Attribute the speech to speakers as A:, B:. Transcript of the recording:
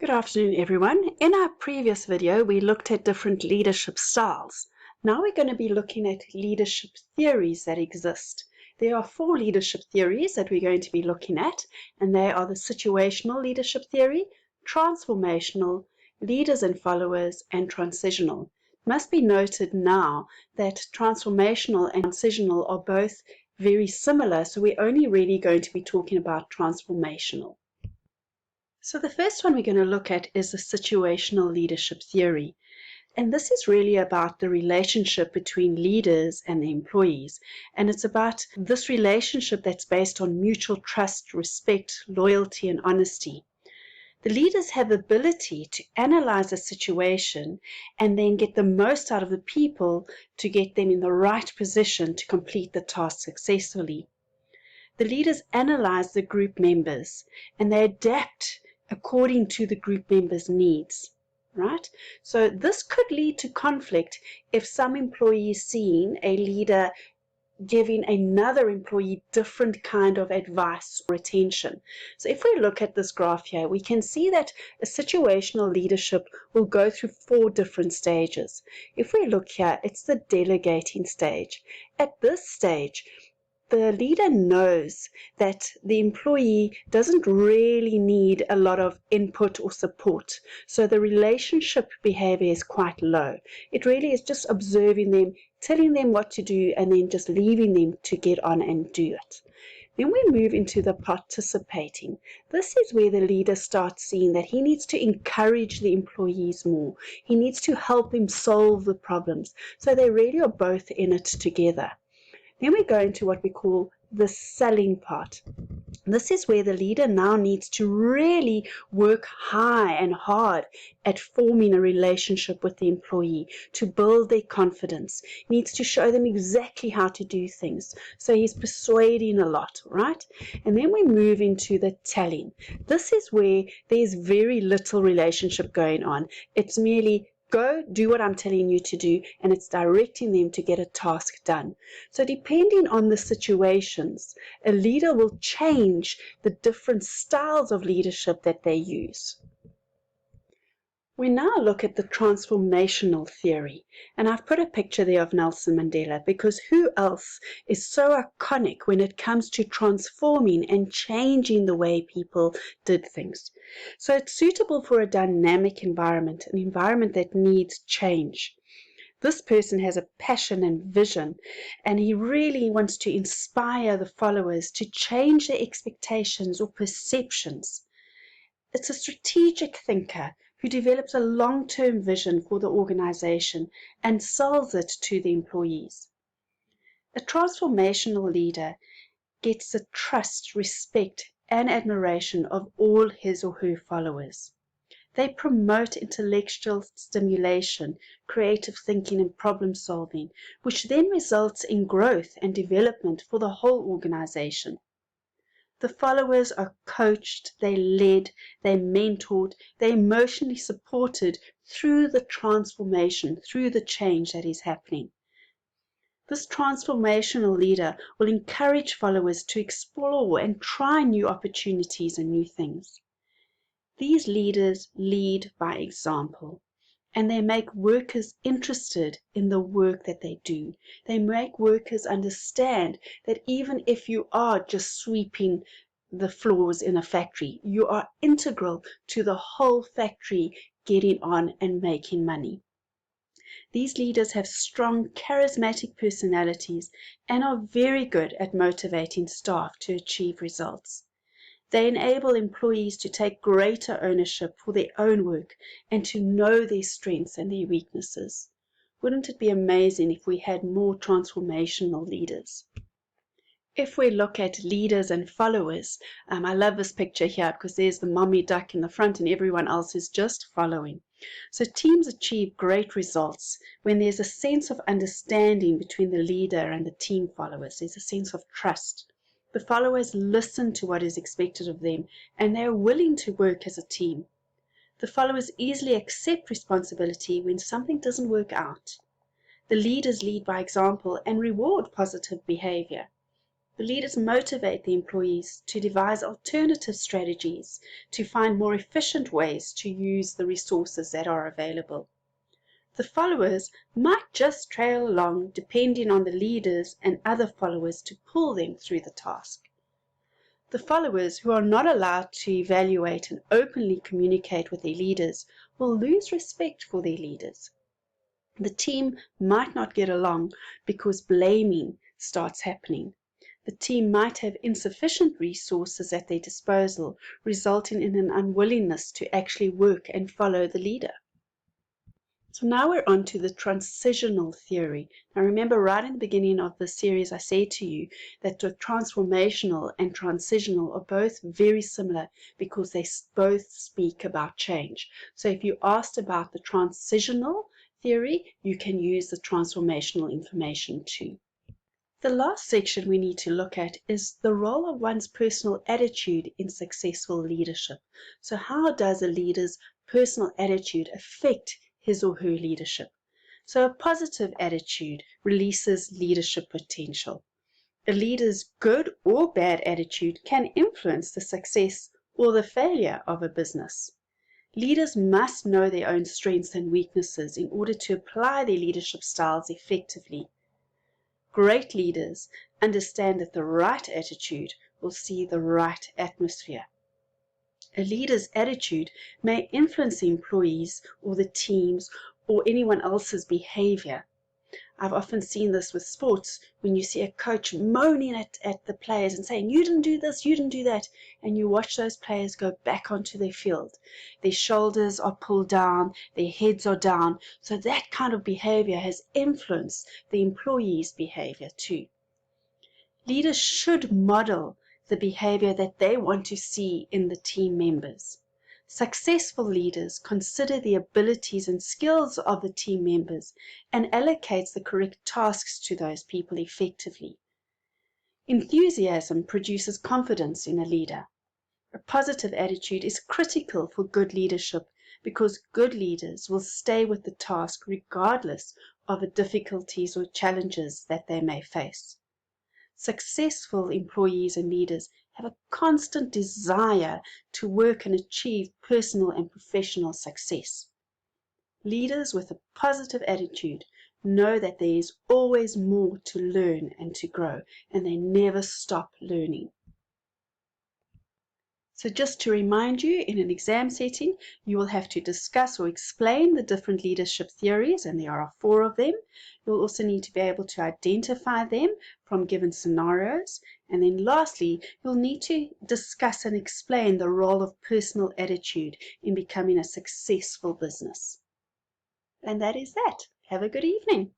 A: Good afternoon, everyone. In our previous video, we looked at different leadership styles. Now we're going to be looking at leadership theories that exist. There are 4 leadership theories that we're going to be looking at, and they are the situational leadership theory, transformational, leaders and followers, and transitional. It must be noted now that transformational and transitional are both very similar, so we're only really going to be talking about transformational. So the first one we're going to look at is the situational leadership theory. And this is really about the relationship between leaders and the employees. And it's about this relationship that's based on mutual trust, respect, loyalty, and honesty. The leaders have the ability to analyze a situation and then get the most out of the people to get them in the right position to complete the task successfully. The leaders analyze the group members and they adapt according to the group members' needs, right? So this could lead to conflict if some employee is seeing a leader giving another employee different kind of advice or attention. So if we look at this graph here, we can see that a situational leadership will go through 4 different stages. If we look here, it's the delegating stage. At this stage, the leader knows that the employee doesn't really need a lot of input or support. So the relationship behavior is quite low. It really is just observing them, telling them what to do, and then just leaving them to get on and do it. Then we move into the participating. This is where the leader starts seeing that he needs to encourage the employees more. He needs to help him solve the problems. So they really are both in it together. Then we go into what we call the selling part. This is where the leader now needs to really work high and hard at forming a relationship with the employee to build their confidence. He needs to show them exactly how to do things. So he's persuading a lot, right? And then we move into the telling. This is where there's very little relationship going on. It's merely go do what I'm telling you to do, and it's directing them to get a task done. So depending on the situations, a leader will change the different styles of leadership that they use. We now look at the transformational theory, and I've put a picture there of Nelson Mandela because who else is so iconic when it comes to transforming and changing the way people did things. So it's suitable for a dynamic environment, an environment that needs change. This person has a passion and vision, and he really wants to inspire the followers to change their expectations or perceptions. It's a strategic thinker who develops a long-term vision for the organization and sells it to the employees. A transformational leader gets the trust, respect, and admiration of all his or her followers. They promote intellectual stimulation, creative thinking, and problem solving, which then results in growth and development for the whole organization. The followers are coached, they're led, they're mentored, they're emotionally supported through the transformation, through the change that is happening. This transformational leader will encourage followers to explore and try new opportunities and new things. These leaders lead by example, and they make workers interested in the work that they do. They make workers understand that even if you are just sweeping the floors in a factory, you are integral to the whole factory getting on and making money. These leaders have strong, charismatic personalities and are very good at motivating staff to achieve results. They enable employees to take greater ownership for their own work and to know their strengths and their weaknesses. Wouldn't it be amazing if we had more transformational leaders? If we look at leaders and followers, I love this picture here because there's the mommy duck in the front and everyone else is just following. So teams achieve great results when there's a sense of understanding between the leader and the team followers. There's a sense of trust. The followers listen to what is expected of them, and they are willing to work as a team. The followers easily accept responsibility when something doesn't work out. The leaders lead by example and reward positive behavior. The leaders motivate the employees to devise alternative strategies to find more efficient ways to use the resources that are available. The followers might just trail along depending on the leaders and other followers to pull them through the task. The followers who are not allowed to evaluate and openly communicate with their leaders will lose respect for their leaders. The team might not get along because blaming starts happening. The team might have insufficient resources at their disposal, resulting in an unwillingness to actually work and follow the leader. So now we're on to the transitional theory. Now remember, right in the beginning of the series I said to you that the transformational and transitional are both very similar because they both speak about change. So if you asked about the transitional theory, you can use the transformational information too. The last section we need to look at is the role of one's personal attitude in successful leadership. So how does a leader's personal attitude affect his or her leadership? So a positive attitude releases leadership potential. A leader's good or bad attitude can influence the success or the failure of a business. Leaders must know their own strengths and weaknesses in order to apply their leadership styles effectively. Great leaders understand that the right attitude will see the right atmosphere. A leader's attitude may influence the employees or the teams or anyone else's behavior. I've often seen this with sports when you see a coach moaning at the players and saying, you didn't do this, you didn't do that, and you watch those players go back onto their field. Their shoulders are pulled down, their heads are down, so that kind of behavior has influenced the employees' behavior too. Leaders should model the behavior that they want to see in the team members. Successful leaders consider the abilities and skills of the team members and allocates the correct tasks to those people effectively. Enthusiasm produces confidence in a leader. A positive attitude is critical for good leadership because good leaders will stay with the task regardless of the difficulties or challenges that they may face. Successful employees and leaders have a constant desire to work and achieve personal and professional success. Leaders with a positive attitude know that there is always more to learn and to grow, and they never stop learning. So just to remind you, in an exam setting, you will have to discuss or explain the different leadership theories, and there are 4 of them. You'll also need to be able to identify them from given scenarios. And then lastly, you'll need to discuss and explain the role of personal attitude in becoming a successful business. And that is that. Have a good evening.